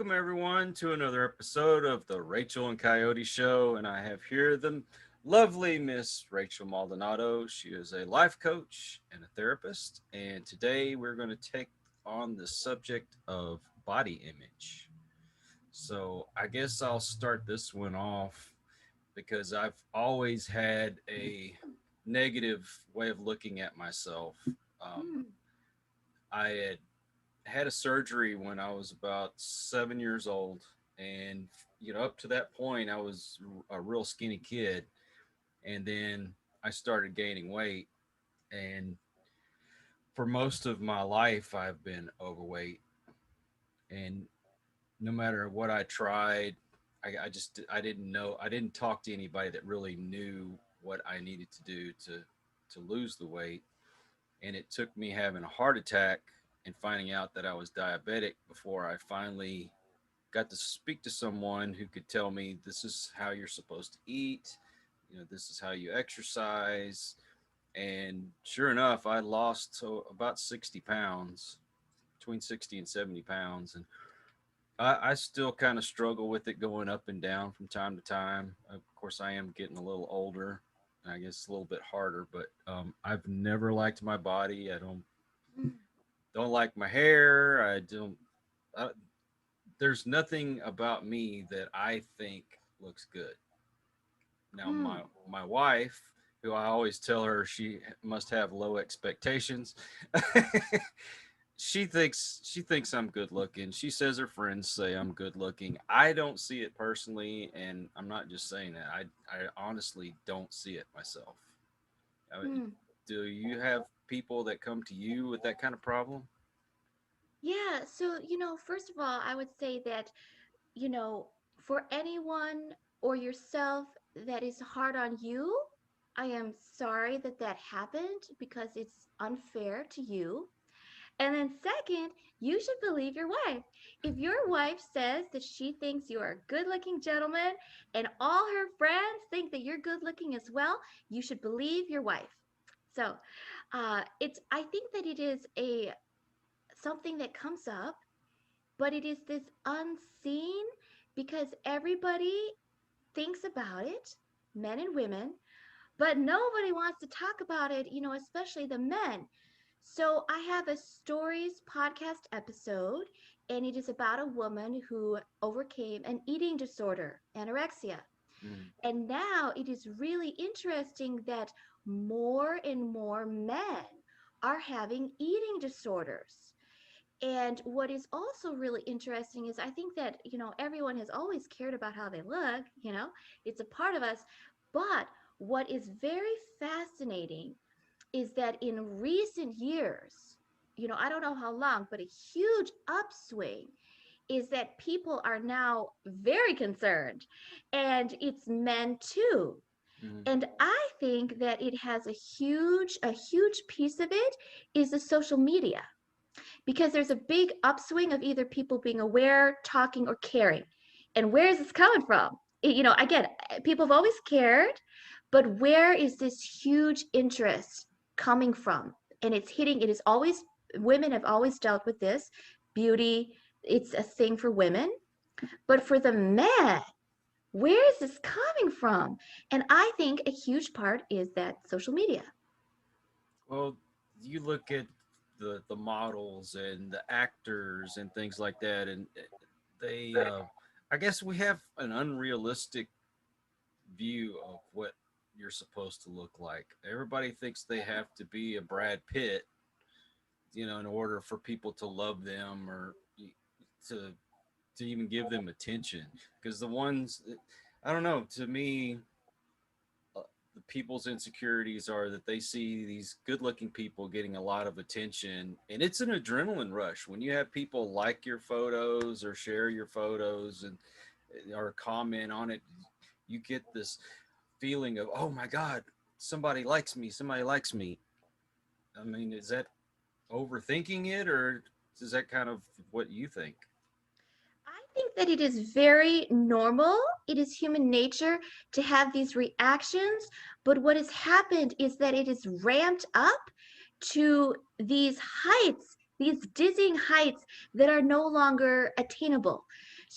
welcome everyone to another episode of the Rachel and Coyote Show. And I have here the lovely Miss Rachel Maldonado. She is a life coach and a therapist. And today we're going to take on the subject of body image. So I guess I'll start this one off because I've always had a negative way of looking at myself. Um, Mm, I had a surgery when I was about 7 years old, and up to that point, I was a real skinny kid, and then I started gaining weight, and for most of my life, I've been overweight, and no matter what I tried, I didn't know I didn't talk to anybody that really knew what I needed to do to lose the weight, and it took me having a heart attack and finding out that I was diabetic before I finally got to speak to someone who could tell me this is how you're supposed to eat, this is how you exercise. And sure enough, I lost about 60 pounds, between 60 and 70 pounds. And I still kind of struggle with it going up and down from time to time. Of course, I am getting a little older. I guess a little bit harder, but I've never liked my body. I mm, don't like my hair. I don't. I, there's nothing about me that I think looks good. Now, mm. my wife, who I always tell her she must have low expectations, she thinks I'm good looking. She says her friends say I'm good looking. I don't see it personally, and I'm not just saying that. I honestly don't see it myself. Mm. Do you have people that come to you with that kind of problem? Yeah, so, first of all, I would say that, you know, for anyone or yourself that is hard on you, I am sorry that that happened because it's unfair to you. And then, second, you should believe your wife. If your wife says that she thinks you are a good looking gentleman and all her friends think that you're good looking as well, you should believe your wife. So, I think that it is a something that comes up, but it is this unseen because everybody thinks about it, men and women, but nobody wants to talk about it, especially the men. So I have a stories podcast episode, and it is about a woman who overcame an eating disorder, anorexia. Mm. And now it is really interesting that more and more men are having eating disorders. And what is also really interesting is I think that, everyone has always cared about how they look, it's a part of us. But what is very fascinating is that in recent years, I don't know how long, but a huge upswing is that people are now very concerned, and it's men too. Mm. And I think that it has a huge piece of it is the social media, because there's a big upswing of either people being aware, talking, or caring. And where is this coming from? Again, people have always cared, but where is this huge interest coming from? And it's hitting, it is always, women have always dealt with this. Beauty, it's a thing for women. But for the men, where is this coming from? And I think a huge part is that social media. Well, you look at the models and the actors and things like that, and they, I guess we have an unrealistic view of what you're supposed to look like. Everybody thinks they have to be a Brad Pitt, in order for people to love them or to to even give them attention. Because the ones, I don't know, to me, uh, the people's insecurities are that they see these good-looking people getting a lot of attention, and it's an adrenaline rush when you have people like your photos or share your photos and or comment on it. You get this feeling of, oh my god, somebody likes me, somebody likes me. I mean, is that overthinking it, or is that kind of what you think? I think that it is very normal. It is human nature to have these reactions. But what has happened is that it is ramped up to these heights, these dizzying heights that are no longer attainable.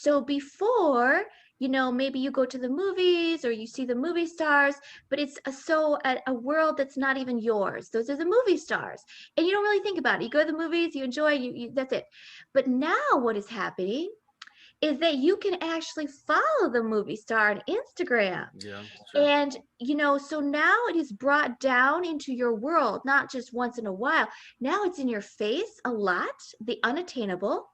So before, maybe you go to the movies or you see the movie stars, but it's a world that's not even yours. Those are the movie stars. And you don't really think about it. You go to the movies, you enjoy, that's it. But now what is happening is that you can actually follow the movie star on Instagram. Yeah, sure. And, so now it is brought down into your world, not just once in a while. Now it's in your face a lot, the unattainable.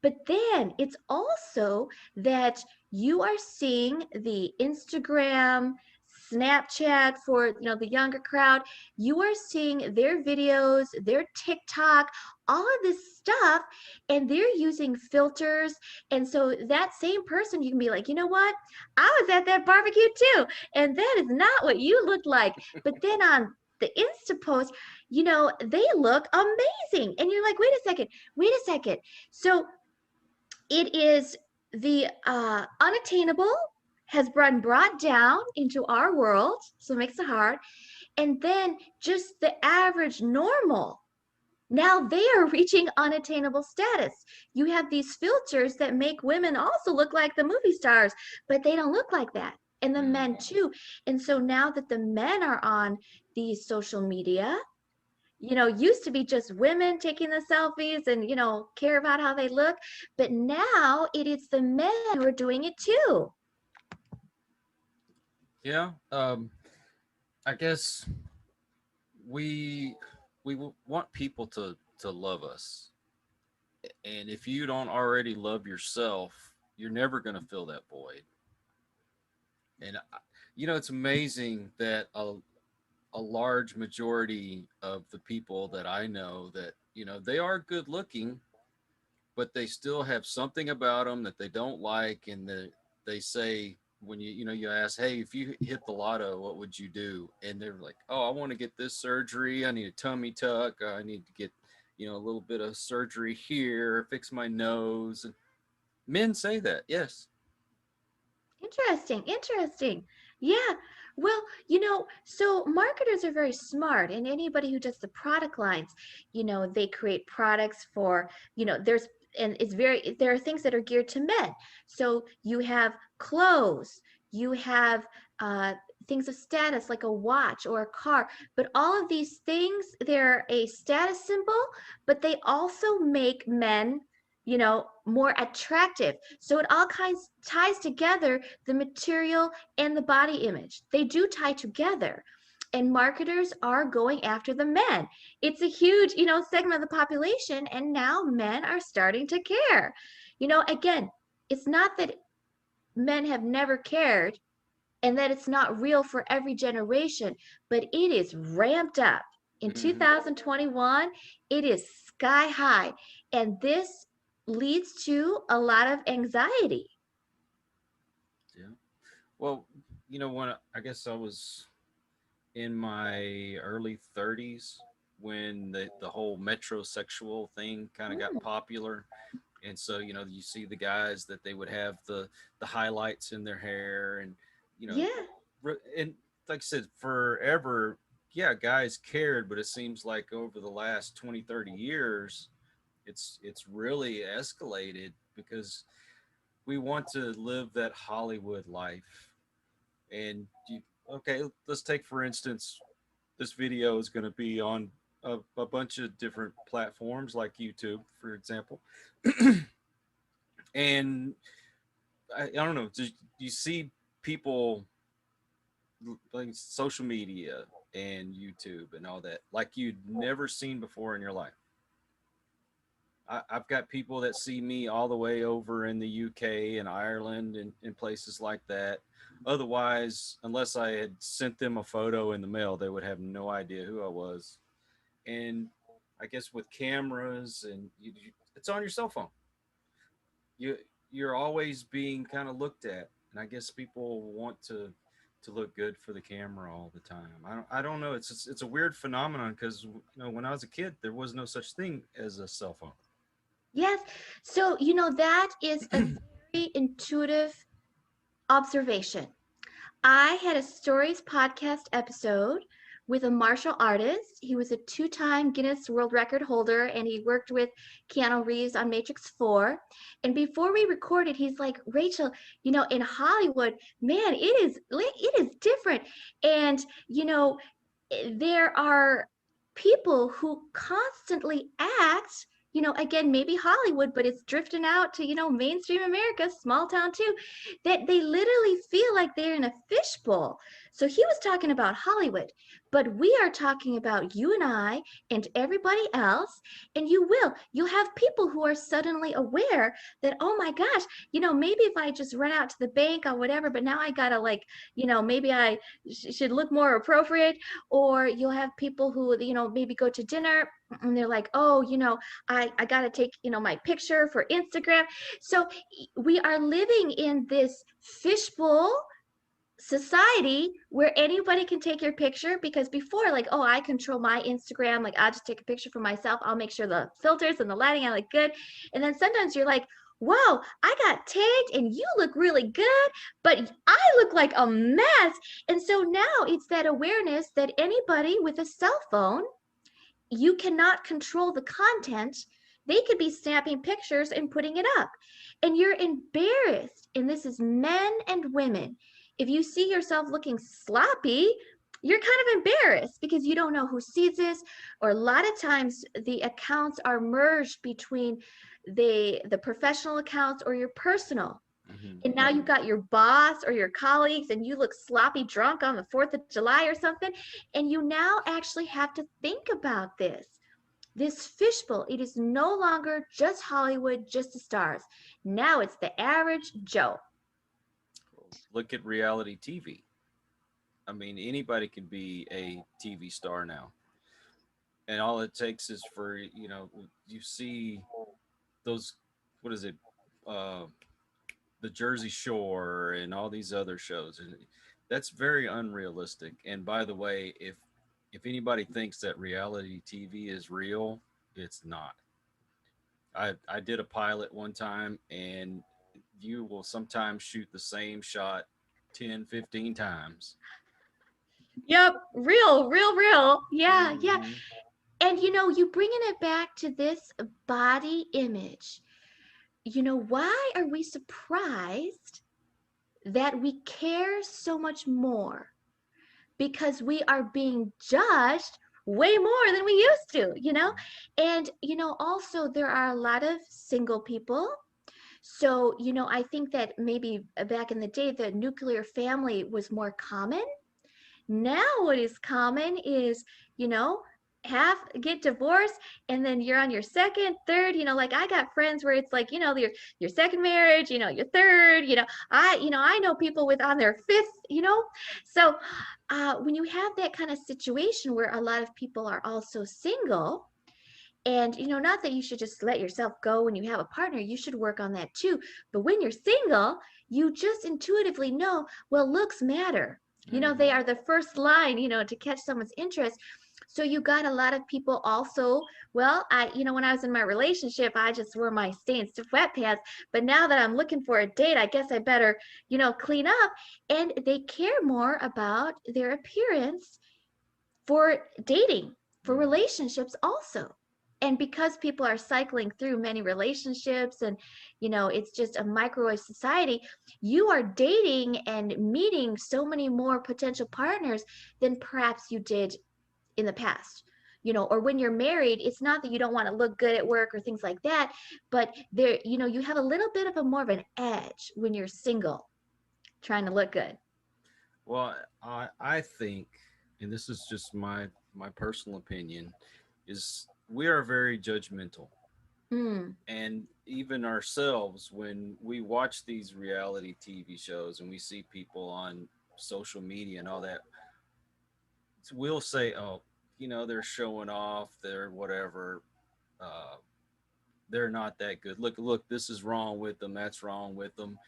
But then it's also that you are seeing the Instagram, Snapchat for the younger crowd. You are seeing their videos, their TikTok, all of this stuff, and they're using filters. And so that same person, you can be like, you know what? I was at that barbecue too, and that is not what you look like. But then on the Insta post, they look amazing. And you're like, wait a second. So it is the unattainable has been brought down into our world, so it makes it hard. And then just the average normal, now they are reaching unattainable status. You have these filters that make women also look like the movie stars, but they don't look like that. And the Mm. men too. And so now that the men are on these social media, used to be just women taking the selfies and, care about how they look. But now it is the men who are doing it too. Yeah. I guess we want people to love us, and if you don't already love yourself, you're never going to fill that void. And it's amazing that a large majority of the people that I know that they are good looking, but they still have something about them that they don't like, and they say when you ask, hey, if you hit the lotto, what would you do? And they're like, oh, I want to get this surgery, I need a tummy tuck, I need to get a little bit of surgery here, fix my nose. And men say that, yes. Interesting, interesting. Yeah. Well, so marketers are very smart, and anybody who does the product lines, they create products for, and there are things that are geared to men. So you have clothes, you have things of status like a watch or a car, but all of these things, they're a status symbol, but they also make men more attractive. So it all kinds ties together, the material and the body image. They do tie together. And marketers are going after the men. It's a huge, segment of the population, and now men are starting to care. Again, it's not that men have never cared and that it's not real for every generation, but it is ramped up. In Hmm. 2021, it is sky high. And this leads to a lot of anxiety. Yeah. Well, when I guess I was in my early 30s when the whole metrosexual thing kind of got Mm, popular. And so you see the guys that they would have the highlights in their hair, and you know yeah. and like I said, forever, yeah, guys cared, but it seems like over the last 20, 30 years, it's really escalated because we want to live that Hollywood life. And okay, let's take for instance, this video is going to be on a bunch of different platforms like YouTube, for example. And I don't know, do you see people like social media and YouTube and all that like you'd never seen before in your life? I've got people that see me all the way over in the UK and Ireland and places like that. Otherwise, unless I had sent them a photo in the mail, they would have no idea who I was. And I guess with cameras and it's on your cell phone. You you're always being kind of looked at, and I guess people want to look good for the camera all the time. I don't know. It's a weird phenomenon because when I was a kid, there was no such thing as a cell phone. Yes. So, that is a very intuitive observation. I had a stories podcast episode with a martial artist. He was a two-time Guinness World Record holder, and he worked with Keanu Reeves on Matrix 4. And before we recorded, he's like, Rachel, in Hollywood, man, it is different. And, there are people who constantly act, again, maybe Hollywood, but it's drifting out to, mainstream America, small town too, that they literally feel like they're in a fishbowl. So he was talking about Hollywood, but we are talking about you and I and everybody else. And you'll have people who are suddenly aware that, oh my gosh, maybe if I just run out to the bank or whatever, but now I gotta, like, maybe I should look more appropriate. Or you'll have people who, maybe go to dinner and they're like, oh, I got to take, my picture for Instagram. So we are living in this fishbowl society where anybody can take your picture, because before, like, oh, I control my Instagram, like, I'll just take a picture for myself, I'll make sure the filters and the lighting are like good. And then sometimes you're like, whoa, I got tagged and you look really good, but I look like a mess. And so now it's that awareness that anybody with a cell phone, you cannot control the content. They could be snapping pictures and putting it up. And you're embarrassed. And this is men and women. If you see yourself looking sloppy, you're kind of embarrassed because you don't know who sees this. Or a lot of times the accounts are merged between the professional accounts or your personal. Hmm. And now you've got your boss or your colleagues and you look sloppy drunk on the 4th of July or something. And you now actually have to think about this fishbowl. It is no longer just Hollywood, just the stars. Now it's the average Joe. Look at reality TV. I mean, anybody can be a TV star now, and all it takes is for you see those, what is it, uh, the Jersey Shore and all these other shows, and that's very unrealistic. And by the way, if anybody thinks that reality TV is real, it's not. I did a pilot one time, and you will sometimes shoot the same shot 10, 15 times. Yep, real, real, real. Yeah, yeah. Hmm. And you bringing it back to this body image. Why are we surprised that we care so much more? Because we are being judged way more than we used to, And, also there are a lot of single people. So, I think that maybe back in the day, the nuclear family was more common. Now, what is common is, you know, half get divorced and then you're on your second, third, like I got friends where it's like, your second marriage, your third, I know people with on their fifth, So when you have that kind of situation where a lot of people are also single, and not that you should just let yourself go when you have a partner, you should work on that too. But when you're single, you just intuitively know, well, looks matter. They Hmm. are the first line, to catch someone's interest. So you got a lot of people also, well, when I was in my relationship, I just wore my stained sweatpants. But now that I'm looking for a date, I guess I better, clean up. And they care more about their appearance for dating, for Hmm. relationships also. And because people are cycling through many relationships and it's just a microwave society, you are dating and meeting so many more potential partners than perhaps you did in the past. Or when you're married, it's not that you don't want to look good at work or things like that, but there, you have a little bit of a more of an edge when you're single trying to look good. Well, I think, and this is just my personal opinion, is we are very judgmental, Mm, and even ourselves when we watch these reality TV shows and we see people on social media and all that, we'll say, oh, they're showing off, they're whatever, uh, they're not that good. Look, this is wrong with them, that's wrong with them.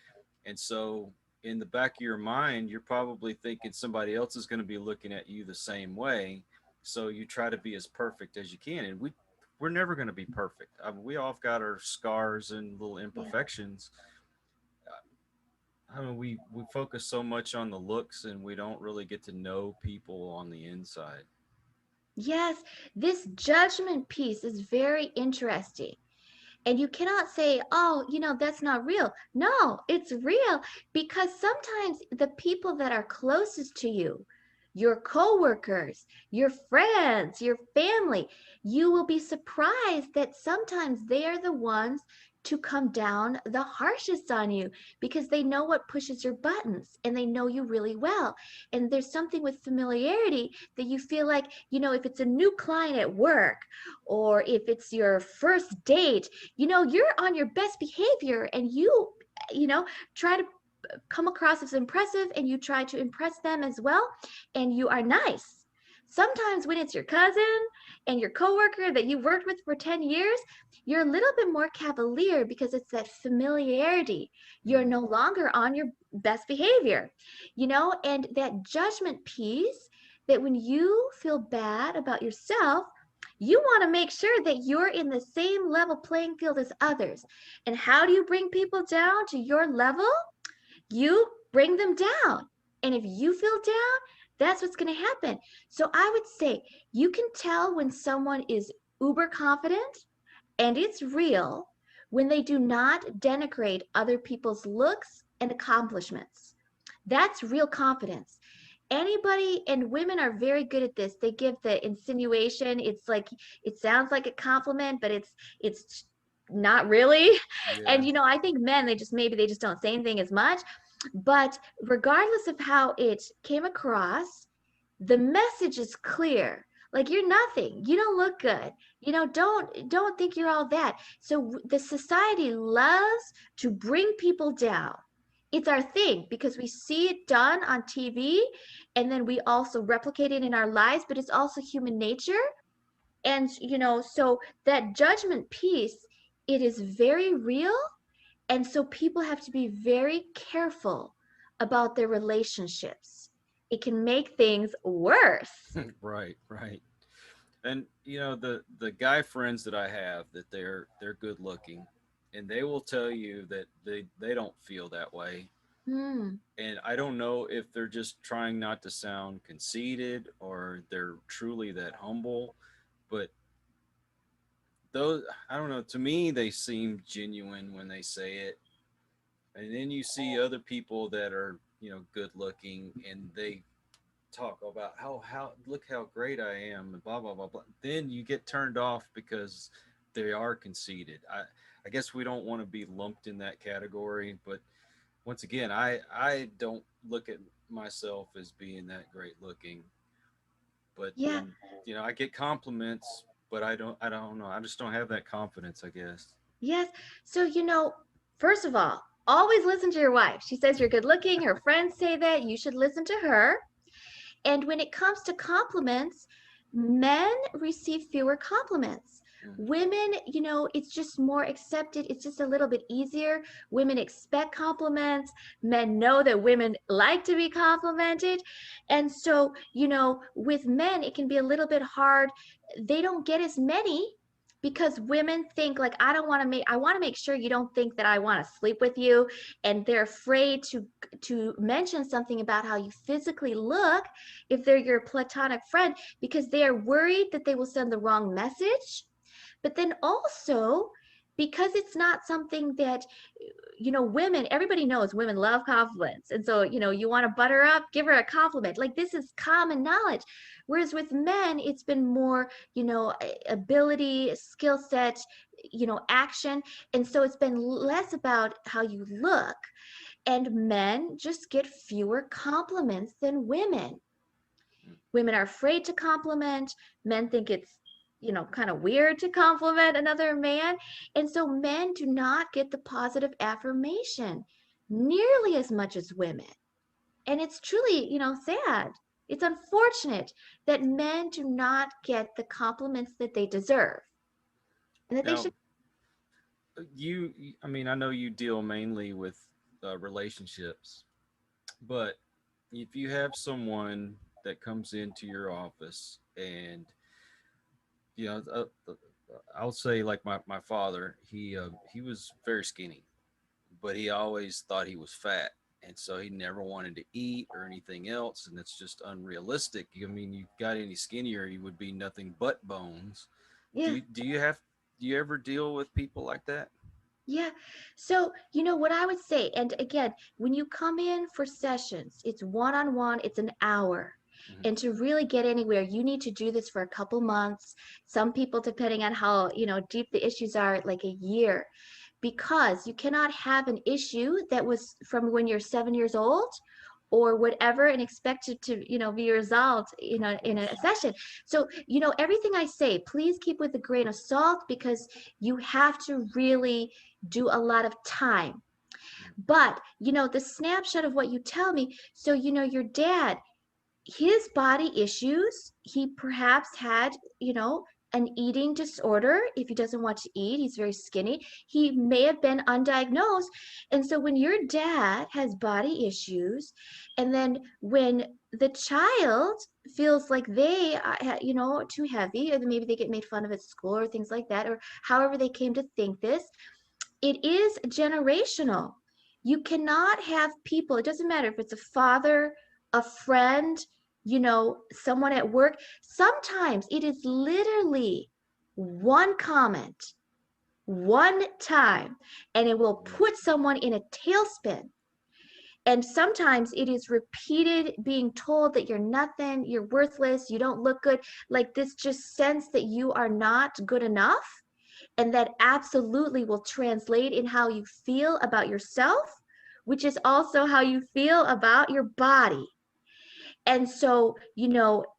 And so in the back of your mind, you're probably thinking somebody else is going to be looking at you the same way. So you try to be as perfect as you can. And we're never going to be perfect. I mean, we all got our scars and little yeah. imperfections. I mean, we focus so much on the looks, and we don't really get to know people on the inside. Yes, this judgment piece is very interesting. And you cannot say, oh, that's not real. No, it's real because sometimes the people that are closest to you, your coworkers, your friends, your family, you will be surprised that sometimes they are the ones to come down the harshest on you because they know what pushes your buttons and they know you really well. And there's something with familiarity that you feel like, if it's a new client at work or if it's your first date, you're on your best behavior and you know try to come across as impressive and you try to impress them as well, and you are nice. Sometimes when it's your cousin and your coworker that you worked with for 10 years, you're a little bit more cavalier because it's that familiarity. You're Mm. no longer on your best behavior, and that judgment piece, that when you feel bad about yourself, you want to make sure that you're in the same level playing field as others. And how do you bring people down to your level? You bring them down. And if you feel down, that's what's going to happen. So I would say you can tell when someone is uber confident and it's real when they do not denigrate other people's looks and accomplishments. That's real confidence. Anybody, and women are very good at this, they give the insinuation. It's like it sounds like a compliment, but it's not really. And Yeah. I think men, they just don't say anything as much. But regardless of how it came across, the message is clear. Like, you're nothing, you don't look good, don't think you're all that. So the society loves to bring people down. It's our thing because we see it done on TV, and then we also replicate it in our lives, but it's also human nature. And so that judgment piece, it is very real. And so people have to be very careful about their relationships. It can make things worse. Right, right. And the guy friends that I have, that they're good looking, and they will tell you that they don't feel that way. Hmm. And I don't know if they're just trying not to sound conceited or they're truly that humble, but those, I don't know, to me they seem genuine when they say it. And then you see other people that are, good looking, and they talk about how look how great I am and blah blah blah blah. Then you get turned off because they are conceited. I guess we don't want to be lumped in that category, but once again, I don't look at myself as being that great looking. But Yeah. then, I get compliments, but I don't know. I just don't have that confidence, I guess. Yes. So, first of all, always listen to your wife. She says you're good looking. Her friends say that. You should listen to her. And when it comes to compliments, men receive fewer compliments. Mm. Women, it's just more accepted. It's just a little bit easier. Women expect compliments. Men know that women like to be complimented. And so, with men, it can be a little bit hard. They don't get as many because women think like, I want to make sure you don't think that I want to sleep with you. And they're afraid to mention something about how you physically look if they're your platonic friend, because they are worried that they will send the wrong message. But then also, because it's not something that, women, everybody knows women love compliments. And so, you want to butter up, give her a compliment. Like, this is common knowledge. Whereas with men, it's been more, ability, skill set, action. And so it's been less about how you look. And men just get fewer compliments than women. Mm. Women are afraid to compliment. Men think it's, kind of weird to compliment another man. And so men do not get the positive affirmation nearly as much as women. And it's truly, sad. It's unfortunate that men do not get the compliments that they deserve and that they Now, should. I mean, I know you deal mainly with relationships, but if you have someone that comes into your office and, you know, uh, uh, I'll say like my father, he was very skinny, but he always thought he was fat. and so he never wanted to eat or anything else, and it's just unrealistic. I mean, you got any skinnier, you would be nothing but bones. Yeah. Do you ever deal with people like that? Yeah. So, what I would say, and again, when you come in for sessions, it's one on one, it's an hour. Hmm. And to really get anywhere, you need to do this for a couple months. Some people, depending on how, deep the issues are, like a year, because you cannot have an issue that was from when you're 7 years old or whatever and expect it to be resolved Of in a course. session. So everything I say, please keep with a grain of salt, because you have to really do a lot of time. Mhm. But the snapshot of what you tell me, so your dad, his body issues, he perhaps had, an eating disorder. If he doesn't want to eat, he's very skinny. He may have been undiagnosed. And so when your dad has body issues, and then when the child feels like they are, too heavy, or maybe they get made fun of at school or things like that, or however they came to think this, it is generational. You cannot have people, it doesn't matter if it's a father, a friend, someone at work. Sometimes it is literally one comment, one time, and it will Mhm. put someone in a tailspin. And sometimes it is repeated being told that you're nothing, you're worthless, you don't look good, like this just sense that you are not good enough. And that absolutely will translate in how you feel about yourself, which is also how you feel about your body. And so,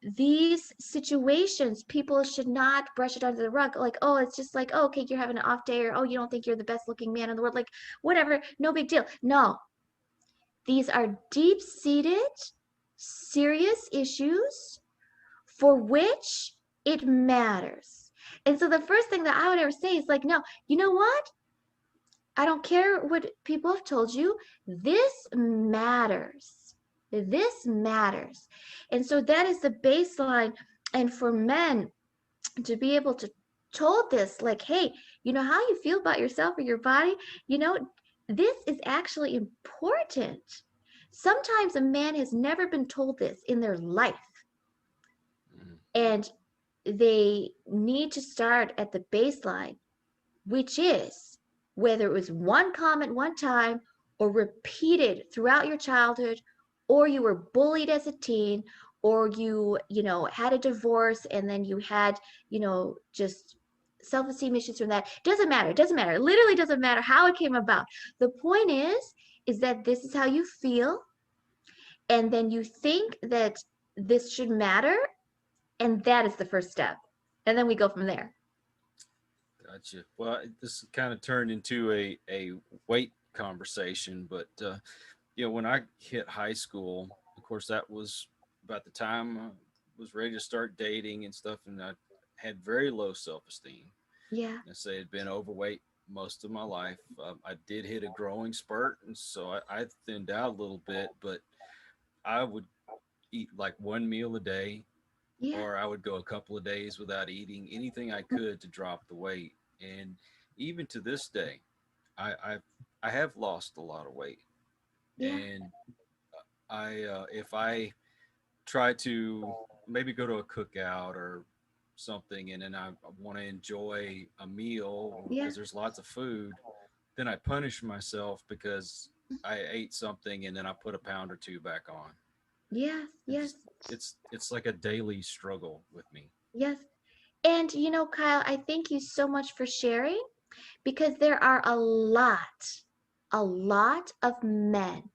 these situations, people should not brush it under the rug. Like, oh, it's just like, oh, okay, you're having an off day, or oh, you don't think you're the best looking man in the world. Like, whatever, no big deal. No, these are deep seated, serious issues for which it matters. And so the first thing that I would ever say is like, no, you know what? I don't care what people have told you. This matters. This matters. And so that is the baseline. And for men to be able to told this, like, hey, how you feel about yourself or your body, you know, this is actually important. Sometimes a man has never been told this in their life, Mhm. and they need to start at the baseline, which is whether it was one comment one time or repeated throughout your childhood, or you were bullied as a teen, or you had a divorce and then you had, just self-esteem issues from that. Doesn't matter. It doesn't matter. It literally doesn't matter how it came about. The point is that this is how you feel, and then you think that this should matter, and that is the first step. And then we go from there. Gotcha. Well, this kind of turned into a weight conversation, but when I hit high school, of course, that was about the time I was ready to start dating and stuff, and I had very low self esteem. Yeah. I say I'd been overweight most of my life. I did hit a growing spurt, and so I thinned out a little bit, but I would eat like one meal a day, Yeah. or I would go a couple of days without eating anything I could to drop the weight. And even to this day, I I've, I have lost a lot of weight, Yeah. and if I try to maybe go to a cookout or something, and then I want to enjoy a meal Yeah. because there's lots of food, then I punish myself because I ate something and then I put a pound or two back on. Yes, And yes, just it's like a daily struggle with me. yes. And Kyle, I thank you so much for sharing, because there are a lot of men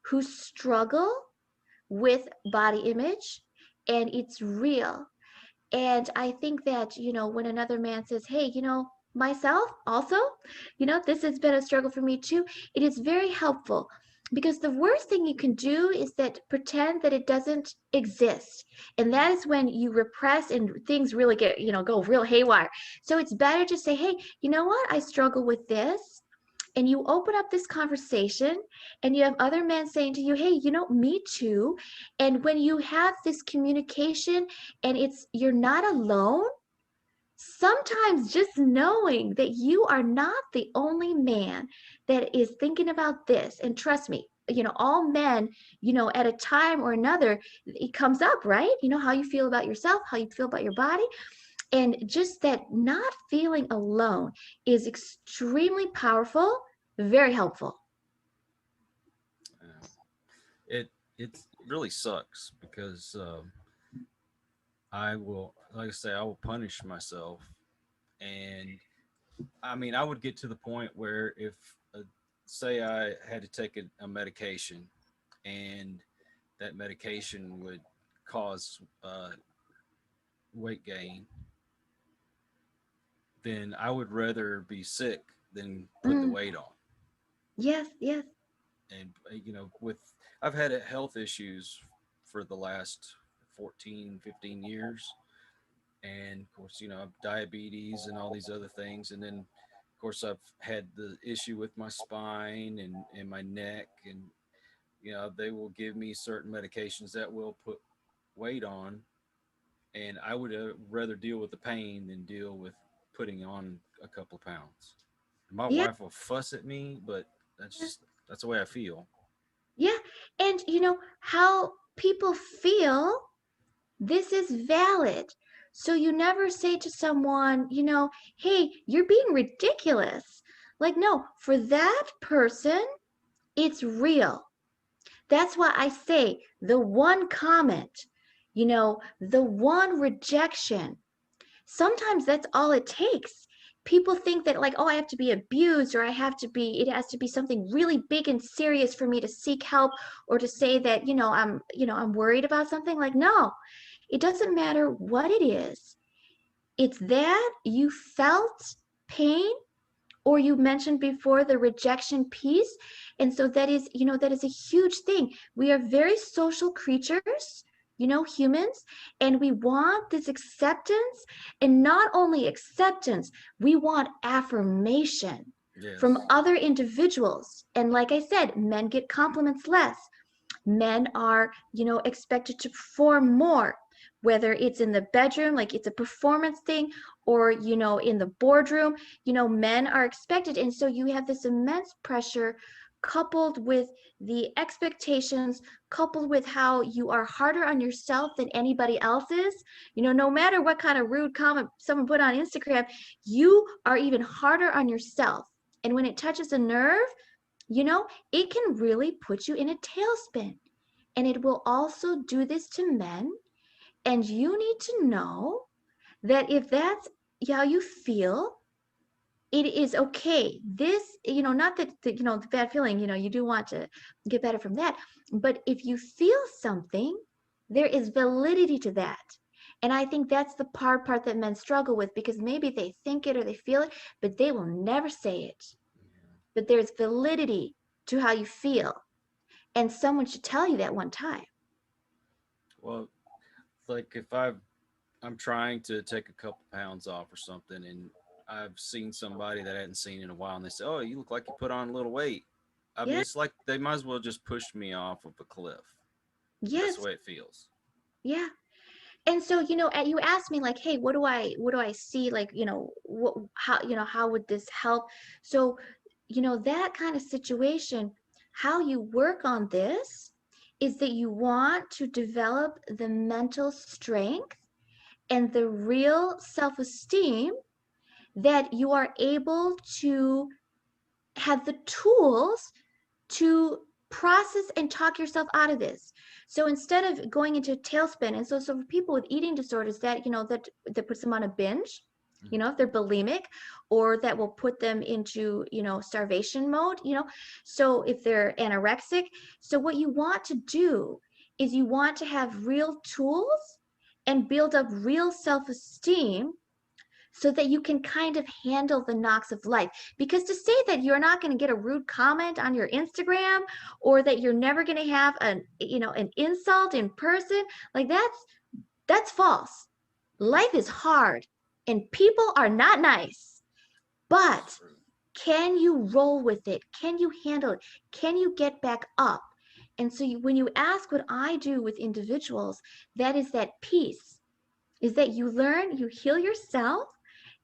who struggle with body image, and it's real. And I think that, when another man says, hey, myself also, this has been a struggle for me too, it is very helpful, because the worst thing you can do is that pretend that it doesn't exist. And that is when you repress and things really get, go real haywire. So it's better to say, hey, you know what? I struggle with this. And you open up this conversation, and you have other men saying to you, hey, me too. And when you have this communication, and you're not alone, sometimes just knowing that you are not the only man that is thinking about this, and trust me, all men, at a time or another, it comes up, right? How you feel about yourself, how you feel about your body. And just that not feeling alone is extremely powerful, very helpful. Uh, it really sucks because I will, like I say, I will punish myself, and I mean, I would get to the point where if, say, I had to take a medication, and that medication would cause weight gain, then I would rather be sick than put the Mm, weight on. yes, yes, And with I've had health issues for the last 14, 15 years, and of course, diabetes and all these other things, and then of course I've had the issue with my spine and my neck, and they will give me certain medications that will put weight on, and I would rather deal with the pain than deal with putting on a couple of pounds. My yeah, wife will fuss at me, but that's the way I feel. yeah. And how people feel, this is valid. So you never say to someone, hey, you're being ridiculous. Like, no, for that person, it's real. That's why I say the one comment, the one rejection, sometimes that's all it takes. People think that, like, oh, I have to be abused, or it has to be something really big and serious for me to seek help, or to say that, I'm worried about something. Like, no, it doesn't matter what it is. It's that you felt pain, or you mentioned before the rejection piece. And so that is a huge thing. We are very social creatures, humans, and we want this acceptance. And not only acceptance, we want affirmation from Yes. other individuals. And like I said, men get compliments less. Men are, expected to perform more, whether it's in the bedroom, like it's a performance thing, or, in the boardroom, men are expected. And so you have this immense pressure, coupled with the expectations, coupled with how you are harder on yourself than anybody else is. No matter what kind of rude comment someone put on Instagram, you are even harder on yourself. And when it touches a nerve, it can really put you in a tailspin. And it will also do this to men. And you need to know that if that's how you feel, it is okay. This, not that, the bad feeling, you do want to get better from that. But if you feel something, there is validity to that. And I think that's the part that men struggle with, because maybe they think it or they feel it, but they will never say it. Yeah. But there's validity to how you feel. And someone should tell you that one time. Well, like if I'm trying to take a couple pounds off or something, and I've seen somebody that I hadn't seen in a while, and they say, "Oh, you look like you put on a little weight." I mean, Yeah. it's like they might as well just push me off of a cliff. That's the Yes. way it feels. Yeah. And so, you asked me, like, hey, what do I see, like, how would this help? So, that kind of situation, how you work on this is that you want to develop the mental strength and the real self-esteem, that you are able to have the tools to process and talk yourself out of this. So instead of going into a tailspin, and so for people with eating disorders, that that puts them on a binge, Mhm. if they're bulimic, or that will put them into, starvation mode, so if they're anorexic. So what you want to do is you want to have real tools and build up real self-esteem, so that you can kind of handle the knocks of life. Because to say that you're not going to get a rude comment on your Instagram, or that you're never going to have an insult in person, like that's false. Life is hard and people are not nice. That's But true. can you roll with it? Can you handle it? Can you get back up? And so when you ask what I do with individuals, that is that piece, is that you learn, you heal yourself,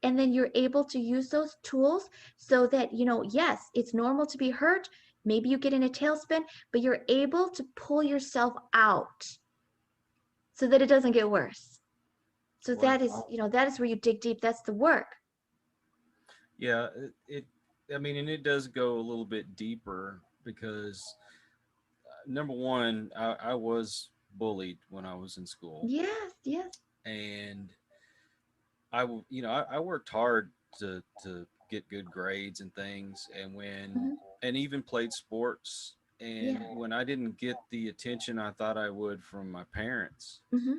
and then you're able to use those tools, so that, yes, it's normal to be hurt. Maybe you get in a tailspin, but you're able to pull yourself out so that it doesn't get worse. So that is, Wonderful. that is where you dig deep. That's the work. Yeah, I mean, and it does go a little bit deeper because number one, I was bullied when I was in school, Yes, yes. and I worked hard to get good grades and things, and Hmm. even played sports. Yeah. And when I didn't get the attention I thought I would from my parents, Hmm.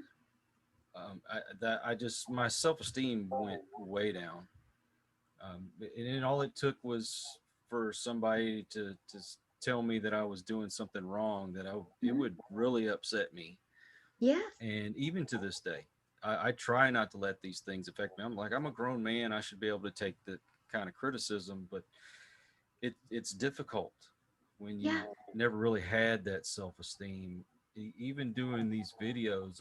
I just my self esteem went way down. And then all it took was for somebody to tell me that I was doing something wrong, it Hmm. would really upset me. Yes. And even to this day, I try not to let these things affect me. I'm like, I'm a grown man. I should be able to take the kind of criticism, but it's difficult when Yeah. you never really had that self esteem. Even doing these videos,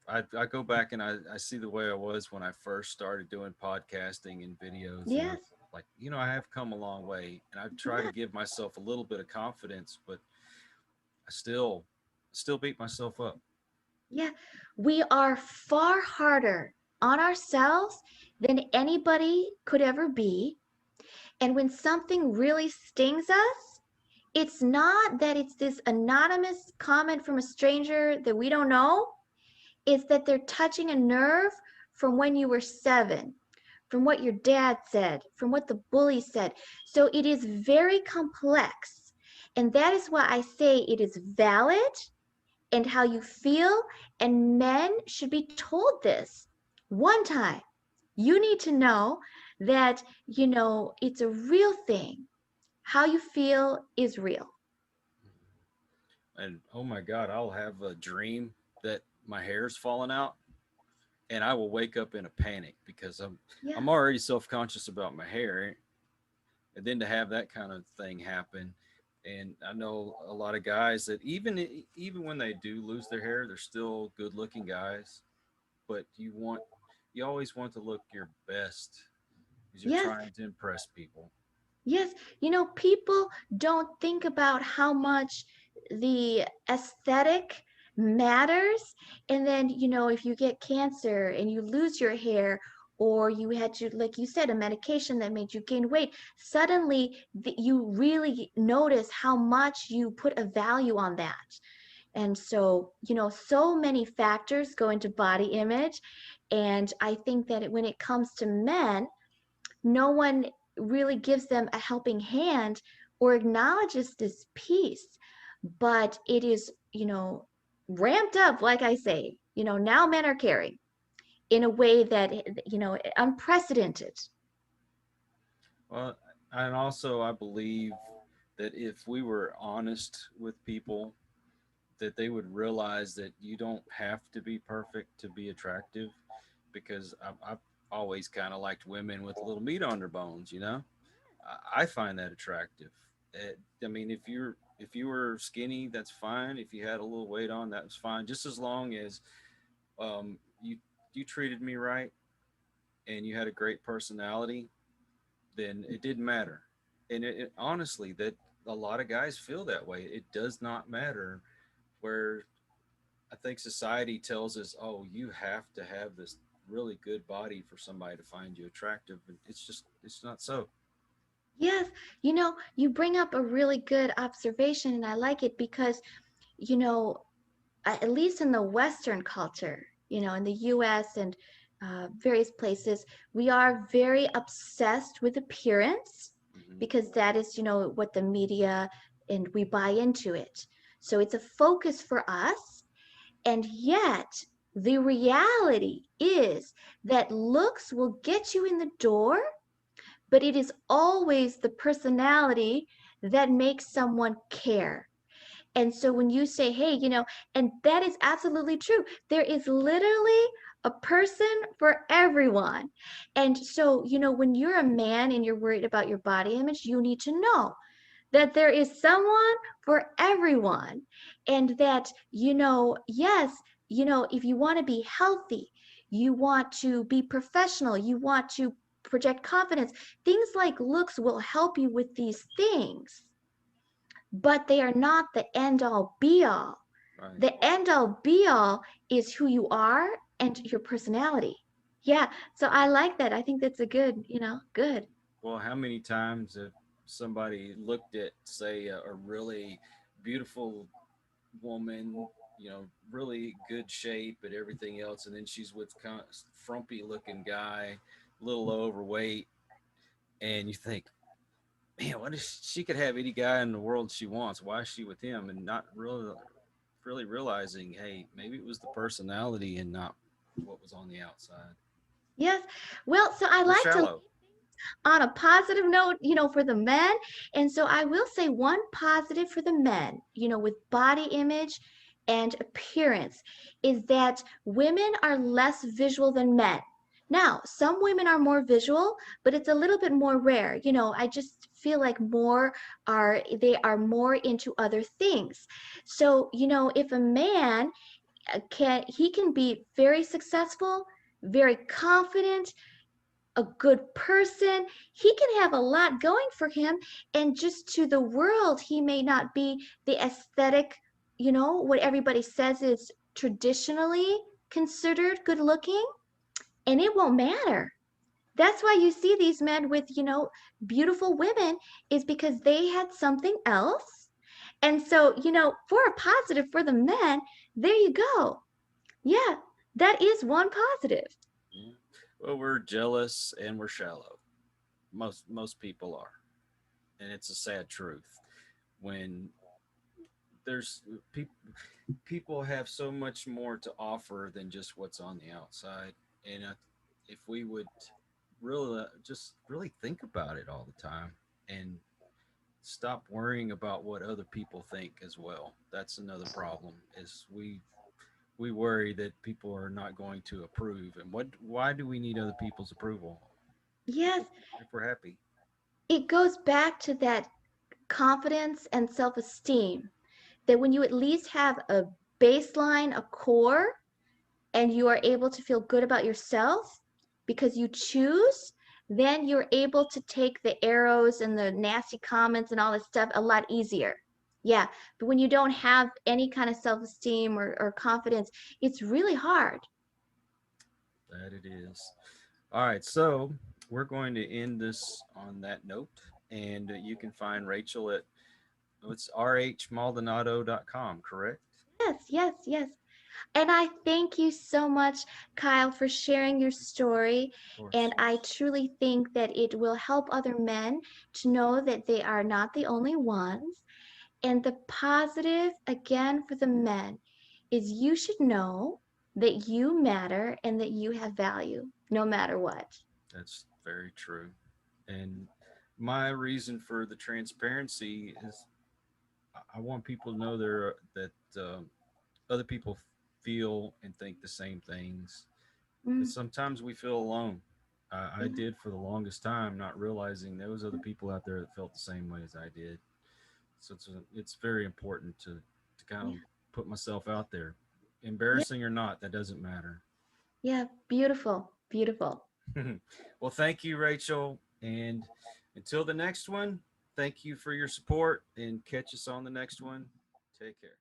I go back and I see the way I was when I first started doing podcasting and videos, and I'm Yes. like, I have come a long way, and I try to Yeah. give myself a little bit of confidence, but I still beat myself up. Yeah. We are far harder on ourselves than anybody could ever be. And when something really stings us, it's not that it's this anonymous comment from a stranger that we don't know. It's that they're touching a nerve from when you were 7, from what your dad said, from what the bully said. So it is very complex. And that is why I say it is valid and how you feel. And men should be told this one time. You need to know that, it's a real thing. How you feel is real. And oh my God, I'll have a dream that my hair's falling out, and I will wake up in a panic because Yeah. I'm already self conscious about my hair, and then to have that kind of thing happen. And I know a lot of guys that even when they do lose their hair, they're still good looking guys. But you always want to look your best because you're Yes. trying to impress people. Yes, people don't think about how much the aesthetic matters. And then, if you get cancer and you lose your hair, or you had to, like you said, a medication that made you gain weight, suddenly you really notice how much you put a value on that. And so, so many factors go into body image. And I think that when it comes to men, no one really gives them a helping hand or acknowledges this piece. But it is, ramped up, like I say, now men are caring in a way that, unprecedented. Well, and also I believe that if we were honest with people, that they would realize that you don't have to be perfect to be attractive, because I've always kind of liked women with a little meat on their bones. I find that attractive. I mean, if you were skinny, that's fine. If you had a little weight on, that was fine. Just as long as you treated me right and you had a great personality, then it didn't matter. And honestly, that a lot of guys feel that way. It does not matter where I think society tells us, oh, you have to have this really good body for somebody to find you attractive. And it's not so. Yes, you bring up a really good observation, and I like it because, you know, at least in the Western culture, in the US and various places, we are very obsessed with appearance Hmm. because that is, what the media, and we buy into it. So it's a focus for us. And yet, the reality is that looks will get you in the door, but it is always the personality that makes someone care. And so when you say, hey, and that is absolutely true, there is literally a person for everyone. And so, when you're a man and you're worried about your body image, you need to know that there is someone for everyone. And that, yes, if you want to be healthy, you want to be professional, you want to project confidence, things like looks will help you with these things. but they are not the end all be all. Right. The end all be all is who you are and your personality. Yeah, so I like that. I think that's a good, good. Well, how many times have somebody looked at, say, a really beautiful woman, really good shape and everything else, and then she's with kind of frumpy looking guy, a little overweight, and you think, man, what if she could have any guy in the world she wants? Why is she with him? And not really realizing, hey, maybe it was the personality and not what was on the outside. Yes. Well, so I We're like to shallow. on a positive note, for the men. And so I will say one positive for the men, with body image and appearance is that women are less visual than men. Now, some women are more visual, but it's a little bit more rare. I just feel like they are more into other things. So, if a man he can be very successful, very confident, a good person. He can have a lot going for him. And just to the world, he may not be the aesthetic, what everybody says is traditionally considered good looking. And it won't matter. That's why you see these men with, beautiful women, is because they had something else. And so, for a positive for the men, there you go. Yeah, that is one positive. Yeah. Well, we're jealous and we're shallow. Most people are, and it's a sad truth. When there's people have so much more to offer than just what's on the outside, and if we would really just really think about it all the time and stop worrying about what other people think as well. That's another problem. Is we worry that people are not going to approve, and why do we need other people's approval if Yes, we're happy? it goes back to that confidence and self esteem, that when you at least have a baseline, a core, and you are able to feel good about yourself because you choose, then you're able to take the arrows and the nasty comments and all this stuff a lot easier. Yeah, but when you don't have any kind of self esteem or confidence, it's really hard. That it is. All right, so we're going to end this on that note, and you can find Rachel at it's rhmaldonado.com, correct? Yes, yes, yes. And I thank you so much, Kyle, for sharing your story. Of course. And I truly think that it will help other men to know that they are not the only ones. And the positive, again, for the men is you should know that you matter and that you have value no matter what. That's very true. And my reason for the transparency is I want people to know that other people feel and think the same things. Mm, Because sometimes we feel alone. I yeah, did for the longest time, not realizing there was other people out there that felt the same way as I did. So it's very important to kind of yeah, put myself out there, yeah, embarrassing or not. That doesn't matter. yeah. Beautiful, beautiful. Well, thank you, Rachel, and until the next one, thank you for your support, and catch us on the next one. Take care.